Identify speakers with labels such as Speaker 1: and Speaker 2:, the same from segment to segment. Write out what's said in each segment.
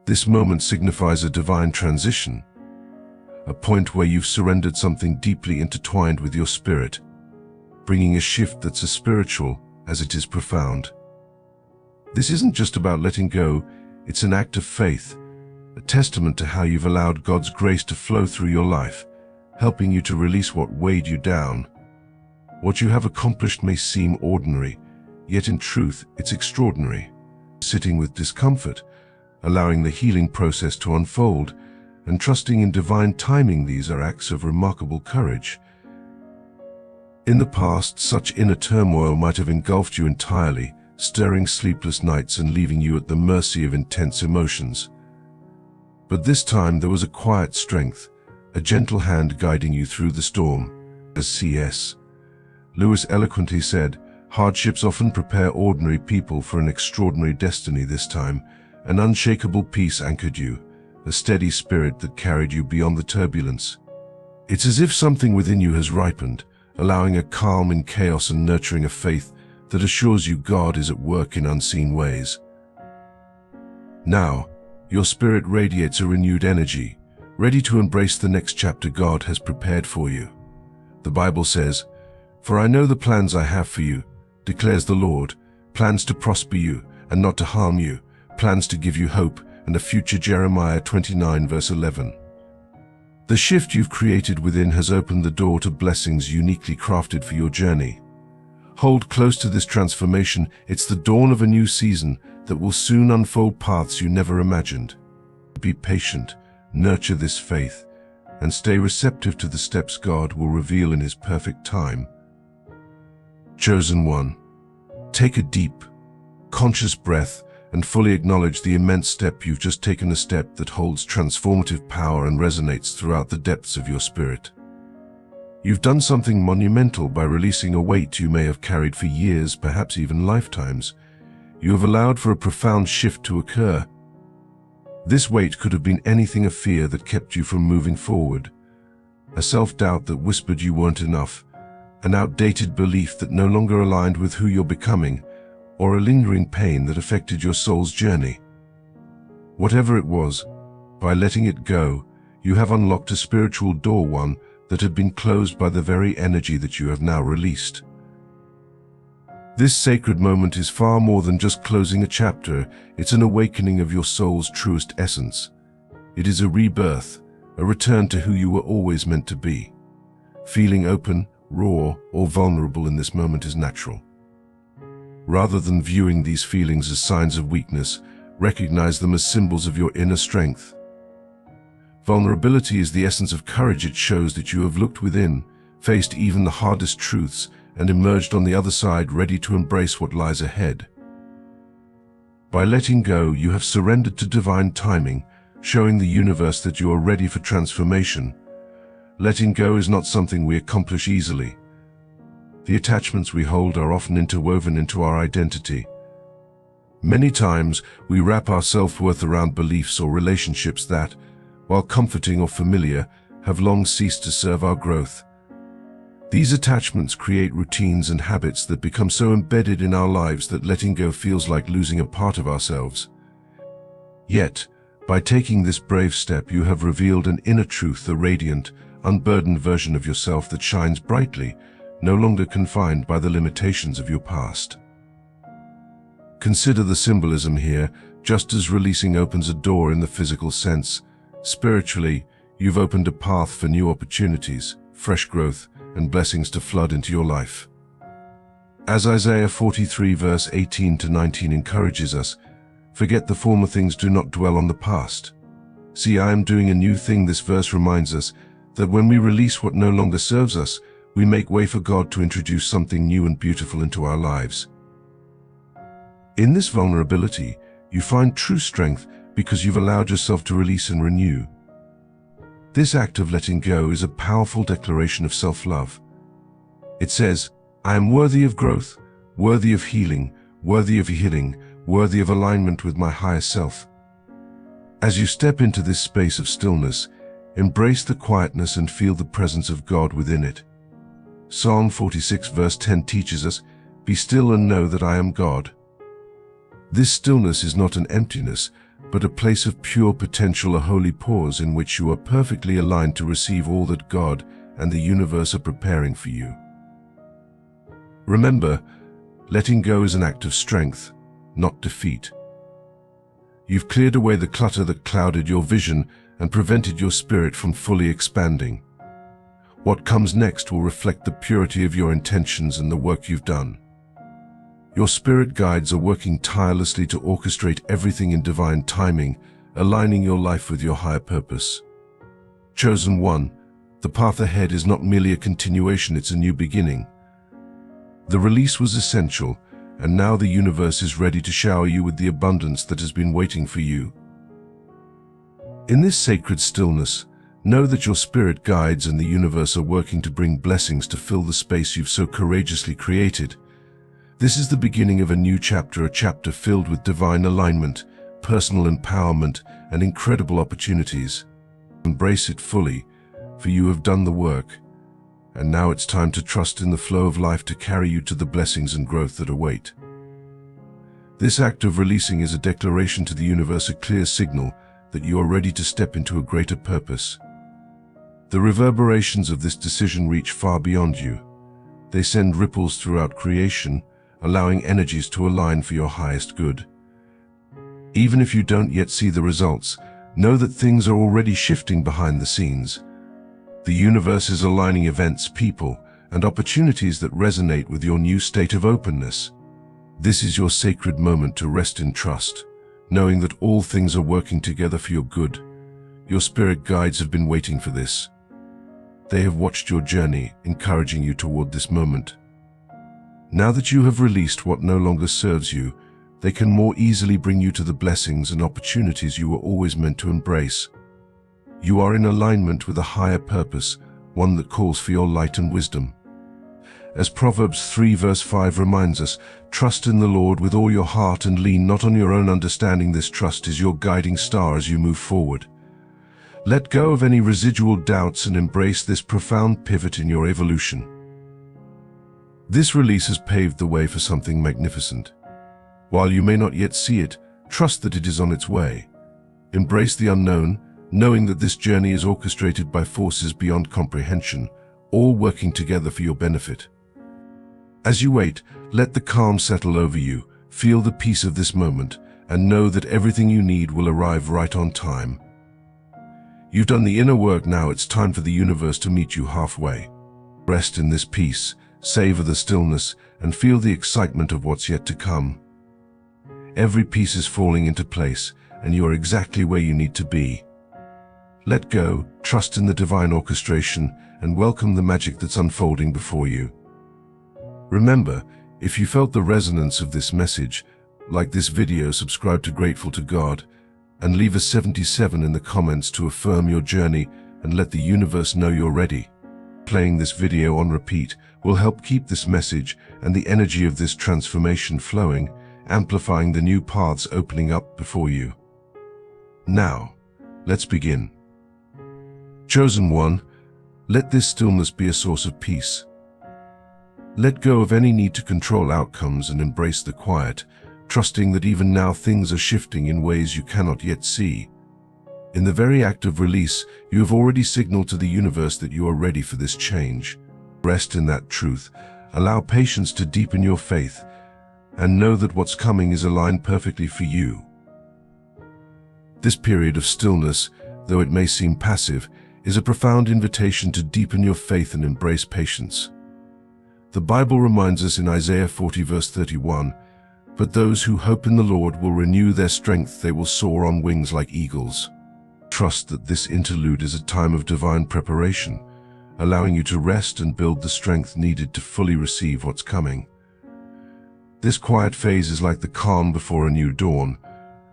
Speaker 1: This moment signifies a divine transition, a point where you've surrendered something deeply intertwined with your spirit, bringing a shift that's as spiritual as it is profound. This isn't just about letting go, it's an act of faith, a testament to how you've allowed God's grace to flow through your life, helping you to release what weighed you down. What you have accomplished may seem ordinary, yet in truth it's extraordinary. Sitting with discomfort, allowing the healing process to unfold, and trusting in divine timing, these are acts of remarkable courage. In the past, such inner turmoil might have engulfed you entirely, stirring sleepless nights and leaving you at the mercy of intense emotions. But this time there was a quiet strength, a gentle hand guiding you through the storm. As C.S. Lewis eloquently said, "Hardships often prepare ordinary people for an extraordinary destiny. This time, an unshakable peace anchored you, a steady spirit that carried you beyond the turbulence. It's as if something within you has ripened, allowing a calm in chaos and nurturing a faith that assures you God is at work in unseen ways. Now, your spirit radiates a renewed energy, ready to embrace the next chapter God has prepared for you. The Bible says, 'For I know the plans I have for you, declares the Lord, plans to prosper you and not to harm you, plans to give you hope and a future.' Jeremiah 29 verse 11. The shift you've created within has opened the door to blessings uniquely crafted for your journey. Hold close to this transformation. It's the dawn of a new season that will soon unfold paths you never imagined. Be patient, nurture this faith, and stay receptive to the steps God will reveal in His perfect time. Chosen one, take a deep, conscious breath and fully acknowledge the immense step you've just taken, a step that holds transformative power and resonates throughout the depths of your spirit. You've done something monumental by releasing a weight you may have carried for years, perhaps even lifetimes. You have allowed for a profound shift to occur. This weight could have been anything: a fear that kept you from moving forward, a self-doubt that whispered you weren't enough, an outdated belief that no longer aligned with who you're becoming, or a lingering pain that affected your soul's journey. Whatever it was, by letting it go, you have unlocked a spiritual door, one that had been closed by the very energy that you have now released. This sacred moment is far more than just closing a chapter. It's an awakening of your soul's truest essence. It is a rebirth, a return to who you were always meant to be. Feeling open, raw, or vulnerable in this moment is natural. Rather than viewing these feelings as signs of weakness, recognize them as symbols of your inner strength. Vulnerability is the essence of courage. It shows that you have looked within, faced even the hardest truths, and emerged on the other side ready to embrace what lies ahead. By letting go, you have surrendered to divine timing, showing the universe that you are ready for transformation. Letting go is not something we accomplish easily. The attachments we hold are often interwoven into our identity. Many times, we wrap our self-worth around beliefs or relationships that, while comforting or familiar, have long ceased to serve our growth. These attachments create routines and habits that become so embedded in our lives that letting go feels like losing a part of ourselves. Yet, by taking this brave step, you have revealed an inner truth, a radiant, unburdened version of yourself that shines brightly, no longer confined by the limitations of your past. Consider the symbolism here. Just as releasing opens a door in the physical sense, spiritually, you've opened a path for new opportunities, fresh growth, and blessings to flood into your life. As Isaiah 43 verse 18 to 19 encourages us, "Forget the former things, do not dwell on the past. See, I am doing a new thing." This verse reminds us that when we release what no longer serves us, we make way for God to introduce something new and beautiful into our lives. In this vulnerability, you find true strength because you've allowed yourself to release and renew. This act of letting go is a powerful declaration of self-love. It says, "I am worthy of growth, worthy of healing, worthy of healing, worthy of alignment with my higher self." As you step into this space of stillness, embrace the quietness and feel the presence of God within it. Psalm 46 verse 10 teaches us, "Be still and know that I am God." This stillness is not an emptiness, but a place of pure potential, a holy pause in which you are perfectly aligned to receive all that God and the universe are preparing for you. Remember, letting go is an act of strength, not defeat. You've cleared away the clutter that clouded your vision and prevented your spirit from fully expanding. What comes next will reflect the purity of your intentions and the work you've done. Your spirit guides are working tirelessly to orchestrate everything in divine timing, aligning your life with your higher purpose. Chosen one, the path ahead is not merely a continuation, it's a new beginning. The release was essential, and now the universe is ready to shower you with the abundance that has been waiting for you. In this sacred stillness, know that your spirit guides and the universe are working to bring blessings to fill the space you've so courageously created. This is the beginning of a new chapter, a chapter filled with divine alignment, personal empowerment, and incredible opportunities. Embrace it fully, for you have done the work, and now it's time to trust in the flow of life to carry you to the blessings and growth that await. This act of releasing is a declaration to the universe, a clear signal that you are ready to step into a greater purpose. The reverberations of this decision reach far beyond you. They send ripples throughout creation, allowing energies to align for your highest good. Even if you don't yet see the results, know that things are already shifting behind the scenes. The universe is aligning events, people, and opportunities that resonate with your new state of openness. This is your sacred moment to rest in trust, knowing that all things are working together for your good. Your spirit guides have been waiting for this. They have watched your journey, encouraging you toward this moment. Now that you have released what no longer serves you, they can more easily bring you to the blessings and opportunities you were always meant to embrace. You are in alignment with a higher purpose, one that calls for your light and wisdom. As Proverbs 3 verse 5 reminds us, trust in the Lord with all your heart and lean not on your own understanding. This trust is your guiding star as you move forward. Let go of any residual doubts and embrace this profound pivot in your evolution. This release has paved the way for something magnificent. While you may not yet see it, trust that it is on its way. Embrace the unknown, knowing that this journey is orchestrated by forces beyond comprehension, all working together for your benefit. As you wait, let the calm settle over you, feel the peace of this moment, and know that everything you need will arrive right on time. You've done the inner work, now it's time for the universe to meet you halfway. Rest in this peace, savor the stillness, and feel the excitement of what's yet to come. Every piece is falling into place, and you are exactly where you need to be. Let go, trust in the divine orchestration, and welcome the magic that's unfolding before you. Remember, if you felt the resonance of this message, like this video, subscribe to Grateful to God, and leave a 77 in the comments to affirm your journey and let the universe know you're ready. Playing this video on repeat will help keep this message and the energy of this transformation flowing, amplifying the new paths opening up before you. Now, let's begin. Chosen one, let this stillness be a source of peace. Let go of any need to control outcomes and embrace the quiet, trusting that even now things are shifting in ways you cannot yet see. In the very act of release, you have already signaled to the universe that you are ready for this change. Rest in that truth, allow patience to deepen your faith, and know that what's coming is aligned perfectly for you. This period of stillness, though it may seem passive, is a profound invitation to deepen your faith and embrace patience. The Bible reminds us in Isaiah 40 verse 31, "But those who hope in the Lord will renew their strength, they will soar on wings like eagles." Trust that this interlude is a time of divine preparation, allowing you to rest and build the strength needed to fully receive what's coming. This quiet phase is like the calm before a new dawn,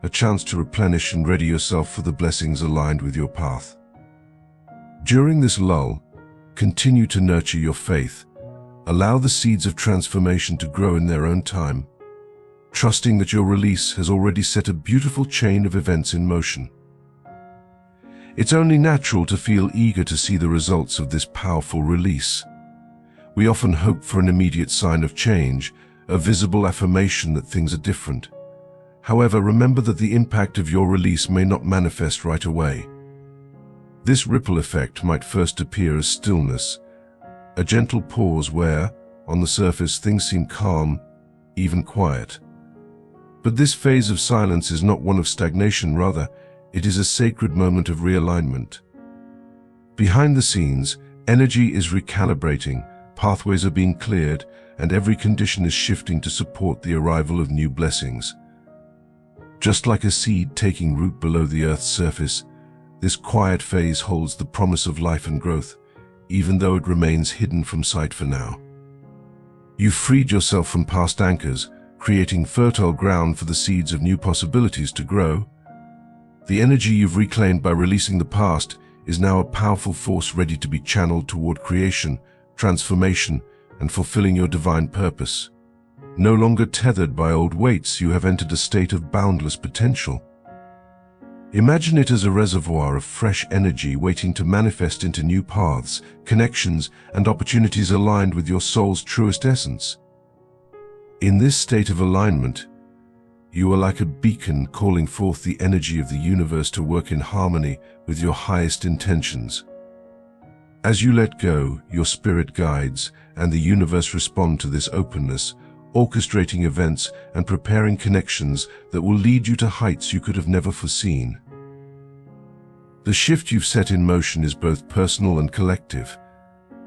Speaker 1: a chance to replenish and ready yourself for the blessings aligned with your path. During this lull, continue to nurture your faith. Allow the seeds of transformation to grow in their own time, trusting that your release has already set a beautiful chain of events in motion. It's only natural to feel eager to see the results of this powerful release. We often hope for an immediate sign of change, a visible affirmation that things are different. However, remember that the impact of your release may not manifest right away. This ripple effect might first appear as stillness, a gentle pause where, on the surface, things seem calm, even quiet. But this phase of silence is not one of stagnation, rather, it is a sacred moment of realignment. Behind the scenes, energy is recalibrating, pathways are being cleared, and every condition is shifting to support the arrival of new blessings. Just like a seed taking root below the earth's surface, this quiet phase holds the promise of life and growth, even though it remains hidden from sight for now. You've freed yourself from past anchors, creating fertile ground for the seeds of new possibilities to grow. The energy you've reclaimed by releasing the past is now a powerful force ready to be channeled toward creation, transformation, and fulfilling your divine purpose. No longer tethered by old weights, you have entered a state of boundless potential. Imagine it as a reservoir of fresh energy waiting to manifest into new paths, connections, and opportunities aligned with your soul's truest essence. In this state of alignment, you are like a beacon calling forth the energy of the universe to work in harmony with your highest intentions. As you let go, your spirit guides, and the universe respond to this openness, orchestrating events and preparing connections that will lead you to heights you could have never foreseen. The shift you've set in motion is both personal and collective.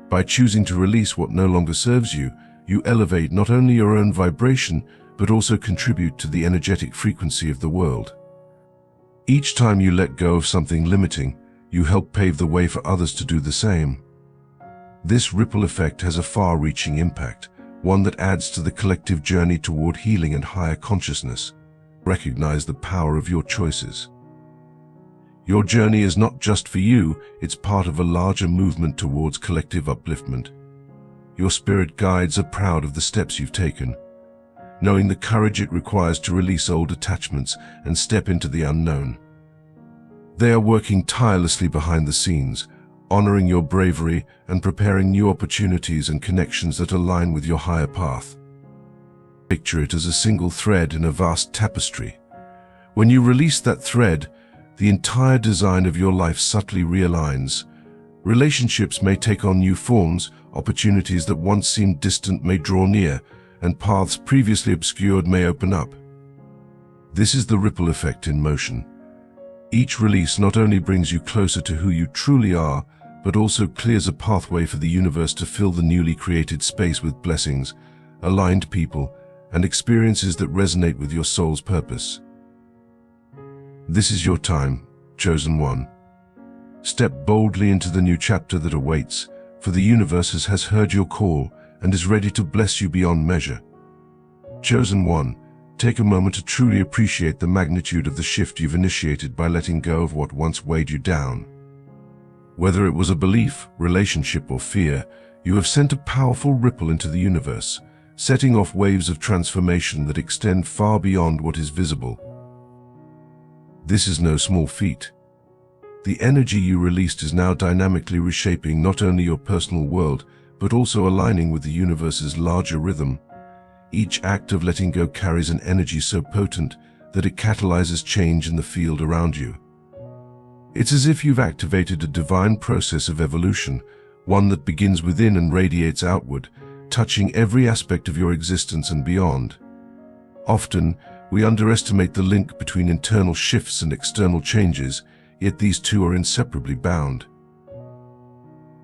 Speaker 1: By choosing to release what no longer serves you, you elevate not only your own vibration, but also contribute to the energetic frequency of the world. Each time you let go of something limiting, you help pave the way for others to do the same. This ripple effect has a far-reaching impact, one that adds to the collective journey toward healing and higher consciousness. Recognize the power of your choices. Your journey is not just for you, it's part of a larger movement towards collective upliftment. Your spirit guides are proud of the steps you've taken, knowing the courage it requires to release old attachments and step into the unknown. They are working tirelessly behind the scenes, honoring your bravery and preparing new opportunities and connections that align with your higher path. Picture it as a single thread in a vast tapestry. When you release that thread, the entire design of your life subtly realigns. Relationships may take on new forms, opportunities that once seemed distant may draw near, and paths previously obscured may open up. This is the ripple effect in motion. Each release not only brings you closer to who you truly are, but also clears a pathway for the universe to fill the newly created space with blessings, aligned people, and experiences that resonate with your soul's purpose. This is your time, chosen one. Step boldly into the new chapter that awaits, for the universe has heard your call and is ready to bless you beyond measure. Chosen one, take a moment to truly appreciate the magnitude of the shift you've initiated by letting go of what once weighed you down. Whether it was a belief, relationship, or fear, you have sent a powerful ripple into the universe, setting off waves of transformation that extend far beyond what is visible. This is no small feat. The energy you released is now dynamically reshaping not only your personal world, but also aligning with the universe's larger rhythm. Each act of letting go carries an energy so potent that it catalyzes change in the field around you. It's as if you've activated a divine process of evolution, one that begins within and radiates outward, touching every aspect of your existence and beyond. Often, we underestimate the link between internal shifts and external changes, yet these two are inseparably bound.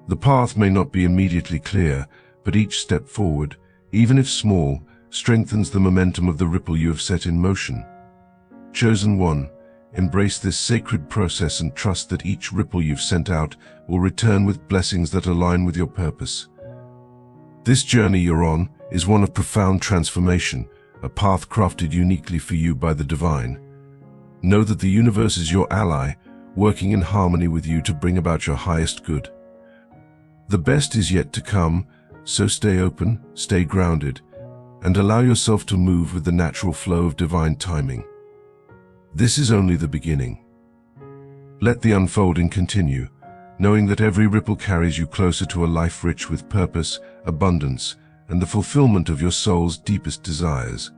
Speaker 1: The path may not be immediately clear, but each step forward, even if small, strengthens the momentum of the ripple you have set in motion. Chosen one, embrace this sacred process and trust that each ripple you've sent out will return with blessings that align with your purpose. This journey you're on is one of profound transformation, a path crafted uniquely for you by the divine. Know that the universe is your ally, working in harmony with you to bring about your highest good. The best is yet to come, so stay open, stay grounded, and allow yourself to move with the natural flow of divine timing. This is only the beginning. Let the unfolding continue, knowing that every ripple carries you closer to a life rich with purpose, abundance, and the fulfillment of your soul's deepest desires.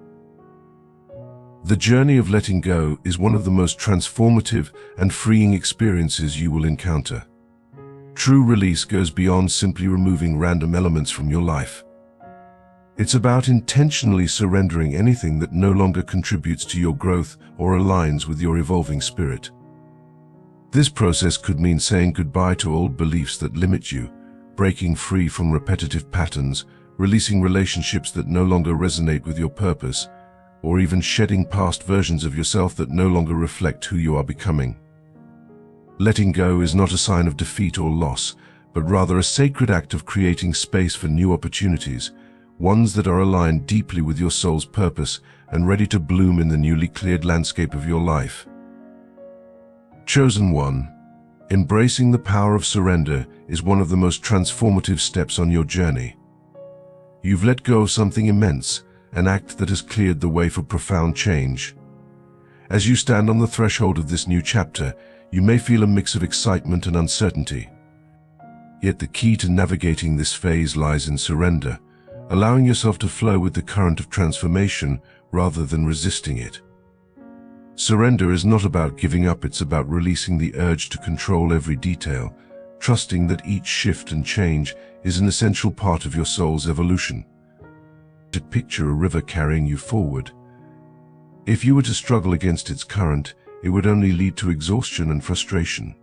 Speaker 1: The journey of letting go is one of the most transformative and freeing experiences you will encounter. True release goes beyond simply removing random elements from your life. It's about intentionally surrendering anything that no longer contributes to your growth or aligns with your evolving spirit. This process could mean saying goodbye to old beliefs that limit you, breaking free from repetitive patterns, releasing relationships that no longer resonate with your purpose, or even shedding past versions of yourself that no longer reflect who you are becoming. Letting go is not a sign of defeat or loss, but rather a sacred act of creating space for new opportunities, ones that are aligned deeply with your soul's purpose and ready to bloom in the newly cleared landscape of your life. Chosen one, embracing the power of surrender is one of the most transformative steps on your journey. You've let go of something immense, an act that has cleared the way for profound change. As you stand on the threshold of this new chapter, you may feel a mix of excitement and uncertainty. Yet the key to navigating this phase lies in surrender, allowing yourself to flow with the current of transformation rather than resisting it. Surrender is not about giving up, it's about releasing the urge to control every detail, trusting that each shift and change is an essential part of your soul's evolution. To picture a river carrying you forward. If you were to struggle against its current, it would only lead to exhaustion and frustration.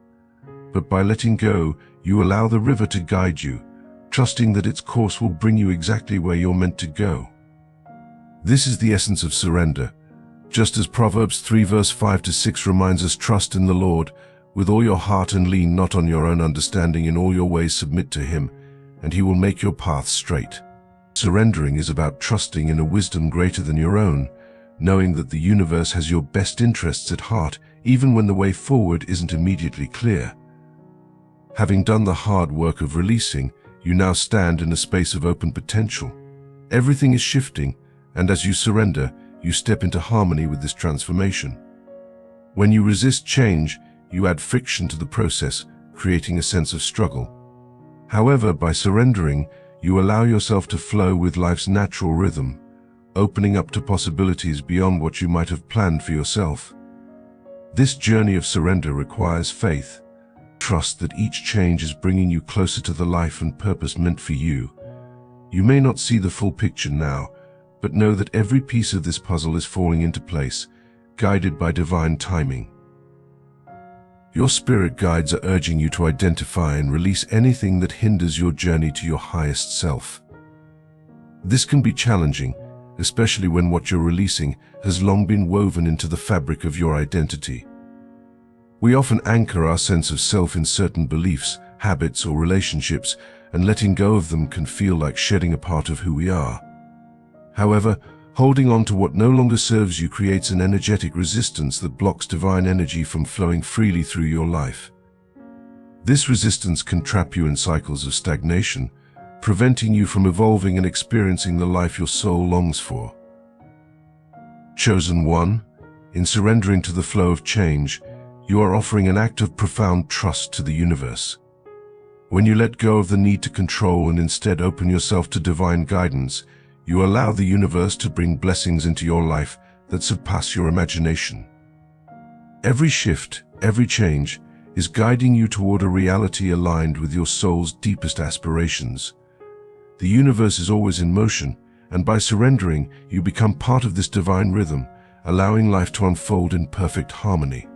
Speaker 1: But by letting go, you allow the river to guide you, trusting that its course will bring you exactly where you're meant to go. This is the essence of surrender. Just as Proverbs 3 verse 5 to 6 reminds us, trust in the Lord with all your heart and lean not on your own understanding, in all your ways submit to Him, and He will make your path straight. Surrendering is about trusting in a wisdom greater than your own, knowing that the universe has your best interests at heart, even when the way forward isn't immediately clear. Having done the hard work of releasing, you now stand in a space of open potential. Everything is shifting, and as you surrender, you step into harmony with this transformation. When you resist change, you add friction to the process, creating a sense of struggle. However, by surrendering, you allow yourself to flow with life's natural rhythm, opening up to possibilities beyond what you might have planned for yourself. This journey of surrender requires faith. Trust that each change is bringing you closer to the life and purpose meant for you. You may not see the full picture now, but know that every piece of this puzzle is falling into place, guided by divine timing. Your spirit guides are urging you to identify and release anything that hinders your journey to your highest self. This can be challenging, especially when what you're releasing has long been woven into the fabric of your identity. We often anchor our sense of self in certain beliefs, habits, or relationships, and letting go of them can feel like shedding a part of who we are. However, holding on to what no longer serves you creates an energetic resistance that blocks divine energy from flowing freely through your life. This resistance can trap you in cycles of stagnation, preventing you from evolving and experiencing the life your soul longs for. Chosen one, in surrendering to the flow of change, you are offering an act of profound trust to the universe. When you let go of the need to control and instead open yourself to divine guidance, you allow the universe to bring blessings into your life that surpass your imagination. Every shift, every change, is guiding you toward a reality aligned with your soul's deepest aspirations. The universe is always in motion, and by surrendering, you become part of this divine rhythm, allowing life to unfold in perfect harmony.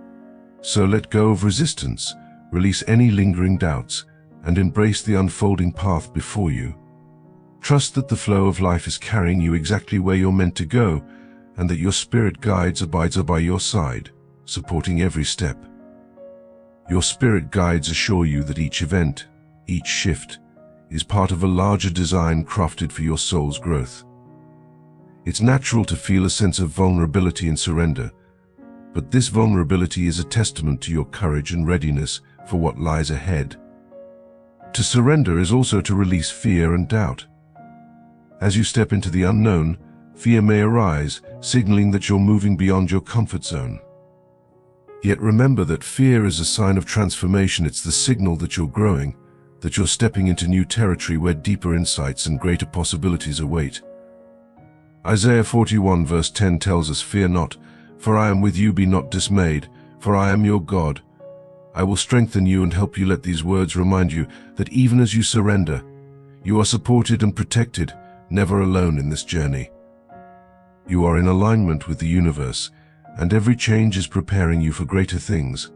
Speaker 1: So let go of resistance, release any lingering doubts, and embrace the unfolding path before you. Trust that the flow of life is carrying you exactly where you're meant to go, and that your spirit guides abides by your side, supporting every step. Your spirit guides assure you that each event, each shift, is part of a larger design crafted for your soul's growth. It's natural to feel a sense of vulnerability and surrender, but this vulnerability is a testament to your courage and readiness for what lies ahead. To surrender is also to release fear and doubt. As you step into the unknown, fear may arise, signaling that you're moving beyond your comfort zone. Yet remember that fear is a sign of transformation. It's the signal that you're growing, that you're stepping into new territory where deeper insights and greater possibilities await. Isaiah 41 verse 10 tells us, "Fear not, for I am with you, be not dismayed, for I am your God. I will strengthen you and help you." Let these words remind you that even as you surrender, you are supported and protected, never alone in this journey. You are in alignment with the universe, and every change is preparing you for greater things.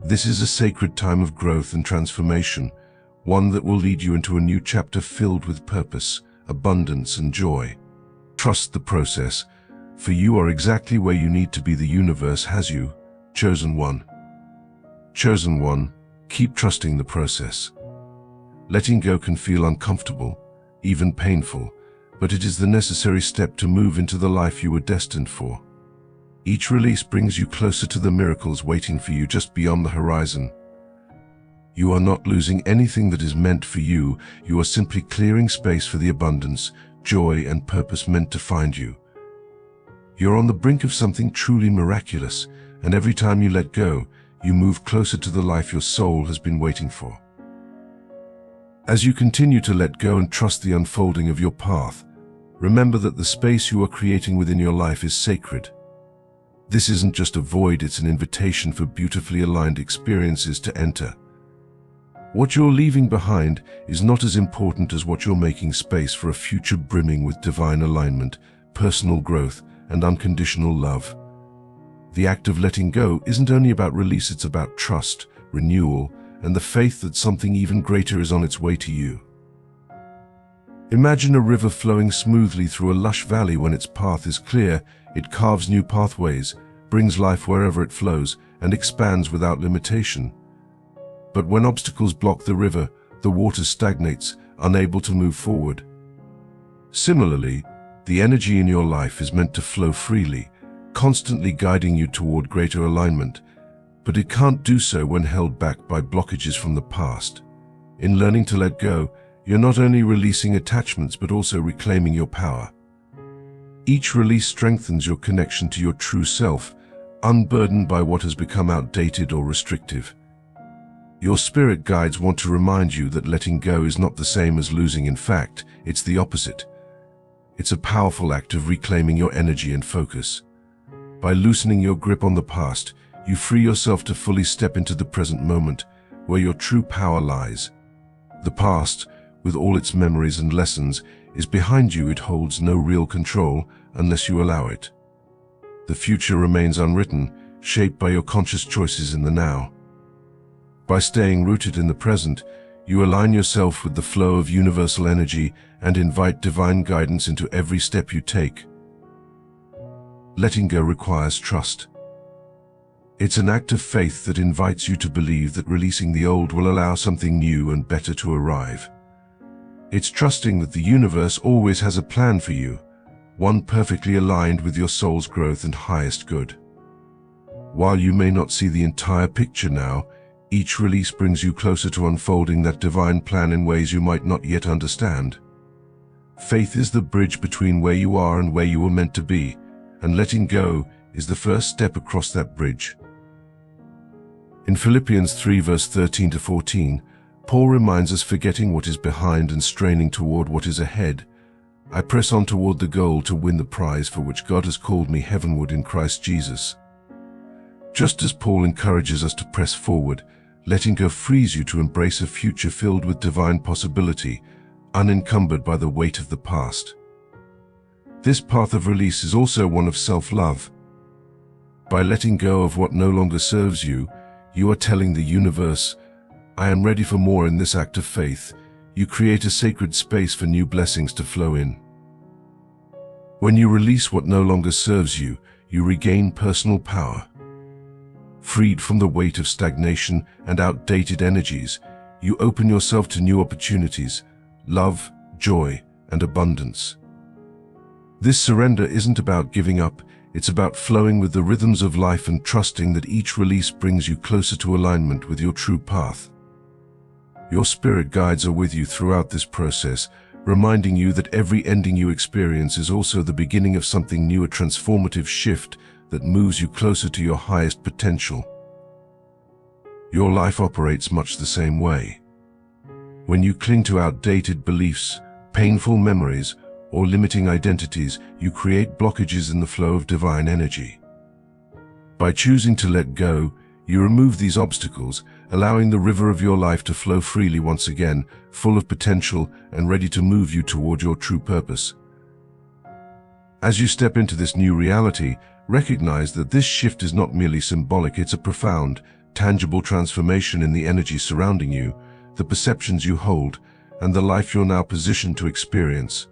Speaker 1: This is a sacred time of growth and transformation, one that will lead you into a new chapter filled with purpose, abundance, and joy. Trust the process, for you are exactly where you need to be. The universe has you, chosen one. Chosen one, keep trusting the process. Letting go can feel uncomfortable, even painful, but it is the necessary step to move into the life you were destined for. Each release brings you closer to the miracles waiting for you just beyond the horizon. You are not losing anything that is meant for you. You are simply clearing space for the abundance, joy, and purpose meant to find you. You're on the brink of something truly miraculous, and every time you let go, you move closer to the life your soul has been waiting for. As you continue to let go and trust the unfolding of your path, remember that the space you are creating within your life is sacred. This isn't just a void, it's an invitation for beautifully aligned experiences to enter. What you're leaving behind is not as important as what you're making space for: a future brimming with divine alignment, personal growth, and unconditional love. The act of letting go isn't only about release, it's about trust, renewal, and the faith that something even greater is on its way to you. Imagine a river flowing smoothly through a lush valley. When its path is clear, it carves new pathways, brings life wherever it flows, and expands without limitation. But when obstacles block the river, the water stagnates, unable to move forward. Similarly, the energy in your life is meant to flow freely, constantly guiding you toward greater alignment, but it can't do so when held back by blockages from the past. In learning to let go, you're not only releasing attachments but also reclaiming your power. Each release strengthens your connection to your true self, unburdened by what has become outdated or restrictive. Your spirit guides want to remind you that letting go is not the same as losing. In fact, it's the opposite. It's a powerful act of reclaiming your energy and focus. By loosening your grip on the past, you free yourself to fully step into the present moment, where your true power lies. The past, with all its memories and lessons, is behind you. It holds no real control unless you allow it. The future remains unwritten, shaped by your conscious choices in the now. By staying rooted in the present, you align yourself with the flow of universal energy and invite divine guidance into every step you take. Letting go requires trust. It's an act of faith that invites you to believe that releasing the old will allow something new and better to arrive. It's trusting that the universe always has a plan for you, one perfectly aligned with your soul's growth and highest good. While you may not see the entire picture now, each release brings you closer to unfolding that divine plan in ways you might not yet understand. Faith is the bridge between where you are and where you were meant to be, and letting go is the first step across that bridge. In Philippians 3 verse 13 to 14, Paul reminds us, "Forgetting what is behind and straining toward what is ahead, I press on toward the goal to win the prize for which God has called me heavenward in Christ Jesus." Just as Paul encourages us to press forward, letting go frees you to embrace a future filled with divine possibility, unencumbered by the weight of the past. This path of release is also one of self-love. By letting go of what no longer serves you, you are telling the universe, "I am ready for more." In this act of faith, you create a sacred space for new blessings to flow in. When you release what no longer serves you, you regain personal power. Freed from the weight of stagnation and outdated energies, you open yourself to new opportunities, love, joy, and abundance. This surrender isn't about giving up, it's about flowing with the rhythms of life and trusting that each release brings you closer to alignment with your true path. Your spirit guides are with you throughout this process, reminding you that every ending you experience is also the beginning of something new, a transformative shift that moves you closer to your highest potential. Your life operates much the same way. When you cling to outdated beliefs, painful memories, or limiting identities, you create blockages in the flow of divine energy. By choosing to let go, you remove these obstacles, allowing the river of your life to flow freely once again, full of potential and ready to move you toward your true purpose. As you step into this new reality, recognize that this shift is not merely symbolic, it's a profound, tangible transformation in the energy surrounding you, the perceptions you hold, and the life you're now positioned to experience.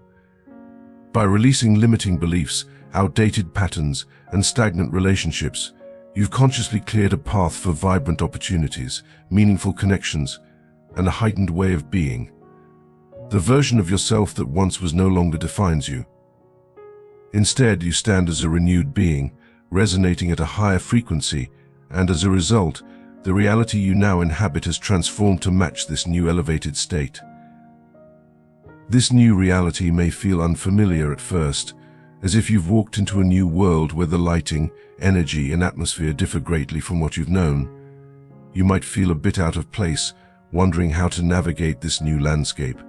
Speaker 1: By releasing limiting beliefs, outdated patterns, and stagnant relationships, you've consciously cleared a path for vibrant opportunities, meaningful connections, and a heightened way of being. The version of yourself that once was no longer defines you. Instead, you stand as a renewed being, resonating at a higher frequency, and as a result, the reality you now inhabit has transformed to match this new elevated state. This new reality may feel unfamiliar at first, as if you've walked into a new world where the lighting, energy, and atmosphere differ greatly from what you've known. You might feel a bit out of place, wondering how to navigate this new landscape.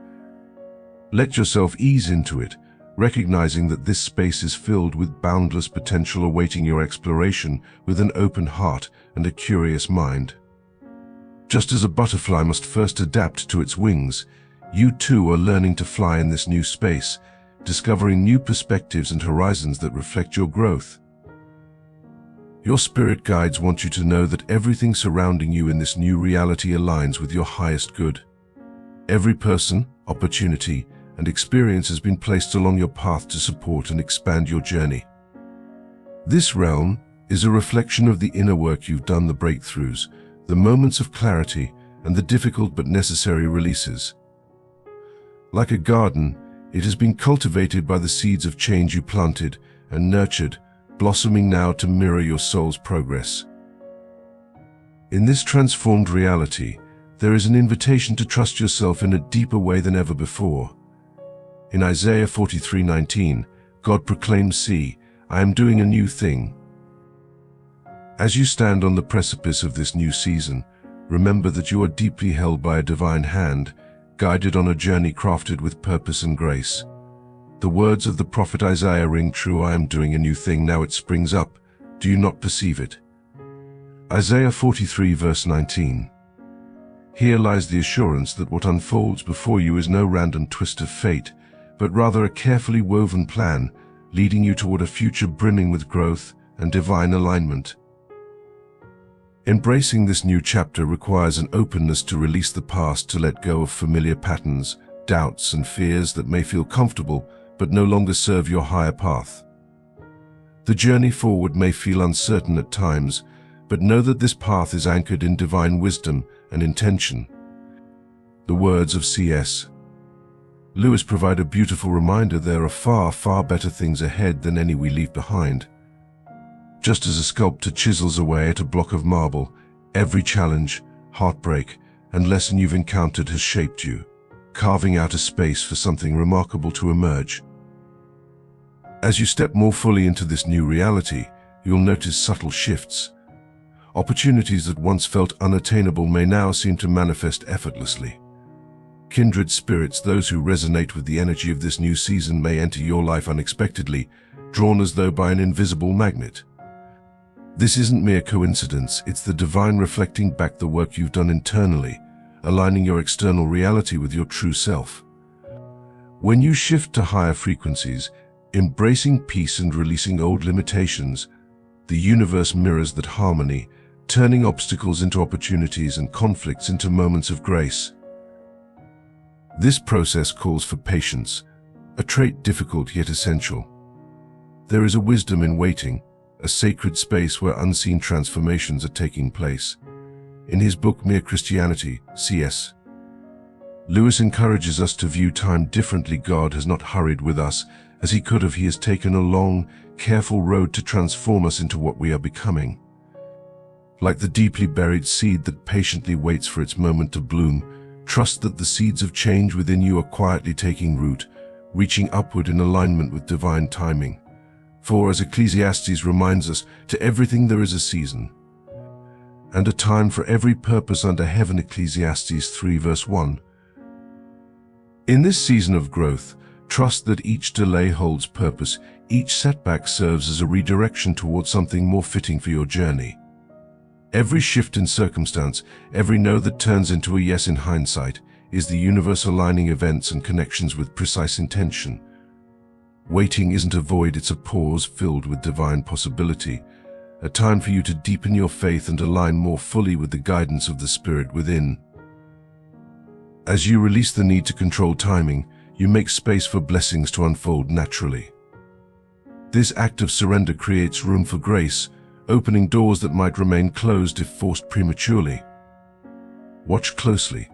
Speaker 1: Let yourself ease into it, recognizing that this space is filled with boundless potential awaiting your exploration with an open heart and a curious mind. Just as a butterfly must first adapt to its wings, you too are learning to fly in this new space, discovering new perspectives and horizons that reflect your growth. Your spirit guides want you to know that everything surrounding you in this new reality aligns with your highest good. Every person, opportunity, and experience has been placed along your path to support and expand your journey. This realm is a reflection of the inner work you've done, the breakthroughs, the moments of clarity, and the difficult but necessary releases. Like a garden, it has been cultivated by the seeds of change you planted and nurtured, blossoming now to mirror your soul's progress. In this transformed reality, there is an invitation to trust yourself in a deeper way than ever before. In Isaiah 43:19, God proclaims, "See, I am doing a new thing." As you stand on the precipice of this new season, remember that you are deeply held by a divine hand, guided on a journey crafted with purpose and grace. The words of the prophet Isaiah ring true. I am doing a new thing, now it springs up. Do you not perceive it? Isaiah 43 verse 19. Here lies the assurance that what unfolds before you is no random twist of fate, but rather a carefully woven plan, leading you toward a future brimming with growth and divine alignment. Embracing this new chapter requires an openness to release the past, to let go of familiar patterns, doubts, and fears that may feel comfortable but no longer serve your higher path. The journey forward may feel uncertain at times, but know that this path is anchored in divine wisdom and intention. The words of C.S. Lewis provide a beautiful reminder: there are far, far better things ahead than any we leave behind. Just as a sculptor chisels away at a block of marble, every challenge, heartbreak, and lesson you've encountered has shaped you, carving out a space for something remarkable to emerge. As you step more fully into this new reality, you'll notice subtle shifts. Opportunities that once felt unattainable may now seem to manifest effortlessly. Kindred spirits, those who resonate with the energy of this new season, may enter your life unexpectedly, drawn as though by an invisible magnet. This isn't mere coincidence, it's the divine reflecting back the work you've done internally, aligning your external reality with your true self. When you shift to higher frequencies, embracing peace and releasing old limitations, the universe mirrors that harmony, turning obstacles into opportunities and conflicts into moments of grace. This process calls for patience, a trait difficult yet essential. There is a wisdom in waiting, a sacred space where unseen transformations are taking place. In his book Mere Christianity, C.S. Lewis encourages us to view time differently. God has not hurried with us as he could have. He has taken a long, careful road to transform us into what we are becoming. Like the deeply buried seed that patiently waits for its moment to bloom, trust that the seeds of change within you are quietly taking root, reaching upward in alignment with divine timing. For, as Ecclesiastes reminds us, to everything there is a season, and a time for every purpose under heaven. Ecclesiastes 3 verse 1. In this season of growth, Trust that each delay holds purpose, each setback serves as a redirection towards something more fitting for your journey. Every shift in circumstance, every no that turns into a yes in hindsight, is the universe aligning events and connections with precise intention. Waiting isn't a void, it's a pause filled with divine possibility, a time for you to deepen your faith and align more fully with the guidance of the Spirit within. As you release the need to control timing, you make space for blessings to unfold naturally. This act of surrender creates room for grace, opening doors that might remain closed if forced prematurely. Watch closely,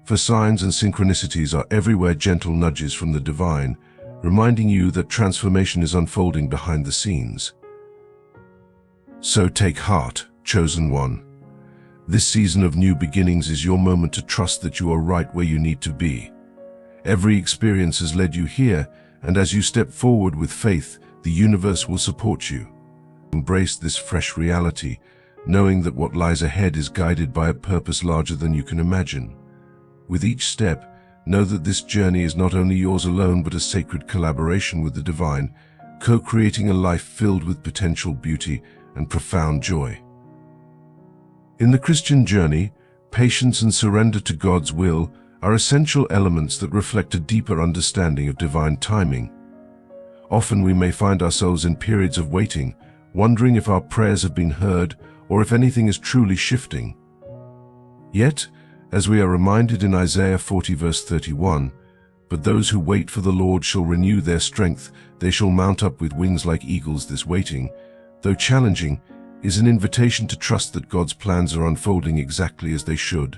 Speaker 1: for signs and synchronicities are everywhere, gentle nudges from the divine, reminding you that transformation is unfolding behind the scenes. So take heart, chosen one. This season of new beginnings is your moment to trust that you are right where you need to be. Every experience has led you here, and as you step forward with faith, the universe will support you. Embrace this fresh reality, knowing that what lies ahead is guided by a purpose larger than you can imagine. With each step, know that this journey is not only yours alone but a sacred collaboration with the divine, co-creating a life filled with potential beauty and profound joy. In the Christian journey, patience and surrender to God's will are essential elements that reflect a deeper understanding of divine timing. Often we may find ourselves in periods of waiting, wondering if our prayers have been heard or if anything is truly shifting. Yet, as we are reminded in Isaiah 40 verse 31, "But those who wait for the Lord shall renew their strength, they shall mount up with wings like eagles." This waiting, though challenging, is an invitation to trust that God's plans are unfolding exactly as they should.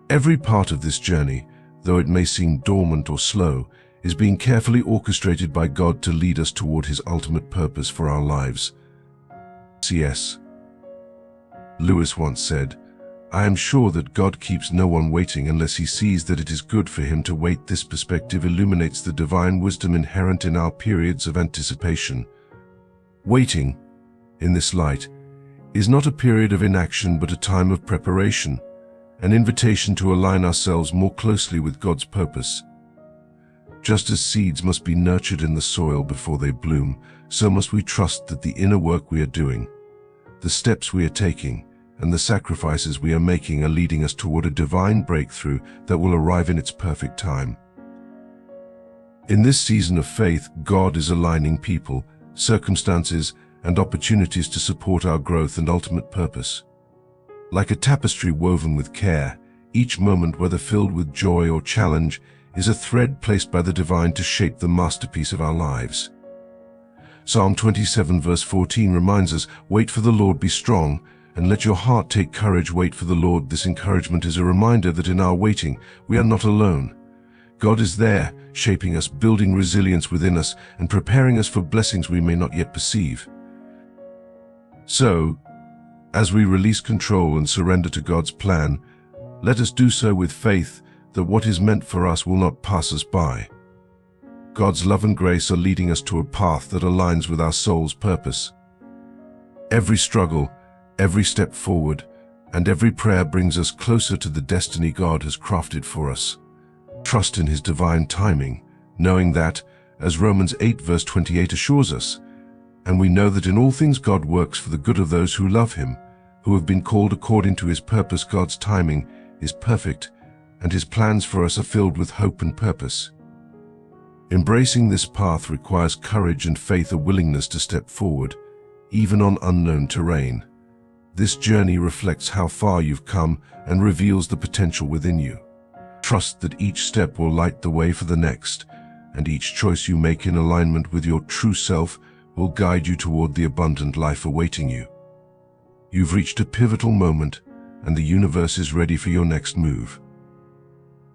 Speaker 1: Every part of this journey, though it may seem dormant or slow, is being carefully orchestrated by God to lead us toward His ultimate purpose for our lives. C.S. Lewis once said, "I am sure that God keeps no one waiting unless He sees that it is good for him to wait." This perspective illuminates the divine wisdom inherent in our periods of anticipation. Waiting, in this light, is not a period of inaction but a time of preparation, an invitation to align ourselves more closely with God's purpose. Just as seeds must be nurtured in the soil before they bloom, so must we trust that the inner work we are doing, the steps we are taking, and the sacrifices we are making are leading us toward a divine breakthrough that will arrive in its perfect time. In this season of faith, God is aligning people, circumstances, and opportunities to support our growth and ultimate purpose. Like a tapestry woven with care, each moment, whether filled with joy or challenge, is a thread placed by the divine to shape the masterpiece of our lives. Psalm 27 verse 14 reminds us, "Wait for the Lord, be strong, and let your heart take courage." Wait for the Lord. This encouragement is a reminder that in our waiting, we are not alone. God is there, shaping us, building resilience within us, and preparing us for blessings we may not yet perceive. So, as we release control and surrender to God's plan, let us do so with faith that what is meant for us will not pass us by. God's love and grace are leading us to a path that aligns with our soul's purpose. Every struggle, every step forward, and every prayer brings us closer to the destiny God has crafted for us. Trust in His divine timing, knowing that, as Romans 8 verse 28 assures us, "And we know that in all things God works for the good of those who love Him, who have been called according to His purpose." God's timing is perfect, and His plans for us are filled with hope and purpose. Embracing this path requires courage and faith, a willingness to step forward, even on unknown terrain. This journey reflects how far you've come and reveals the potential within you. Trust that each step will light the way for the next, and each choice you make in alignment with your true self will guide you toward the abundant life awaiting you. You've reached a pivotal moment, and the universe is ready for your next move.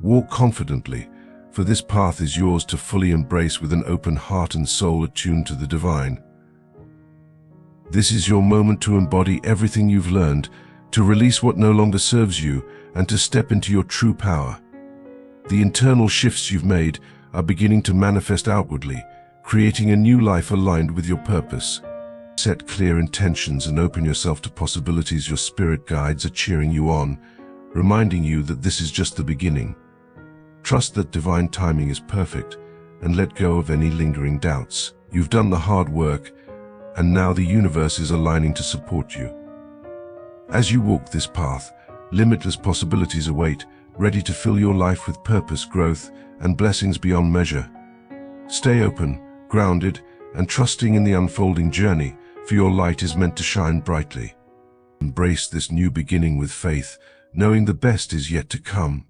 Speaker 1: Walk confidently, for this path is yours to fully embrace with an open heart and soul attuned to the divine. This is your moment to embody everything you've learned, to release what no longer serves you, and to step into your true power. The internal shifts you've made are beginning to manifest outwardly, creating a new life aligned with your purpose. Set clear intentions and open yourself to possibilities. Your spirit guides are cheering you on, reminding you that this is just the beginning. Trust that divine timing is perfect, and let go of any lingering doubts. You've done the hard work, and now the universe is aligning to support you. As you walk this path, limitless possibilities await, ready to fill your life with purpose, growth, and blessings beyond measure. Stay open, grounded, and trusting in the unfolding journey, for your light is meant to shine brightly. Embrace this new beginning with faith, knowing the best is yet to come.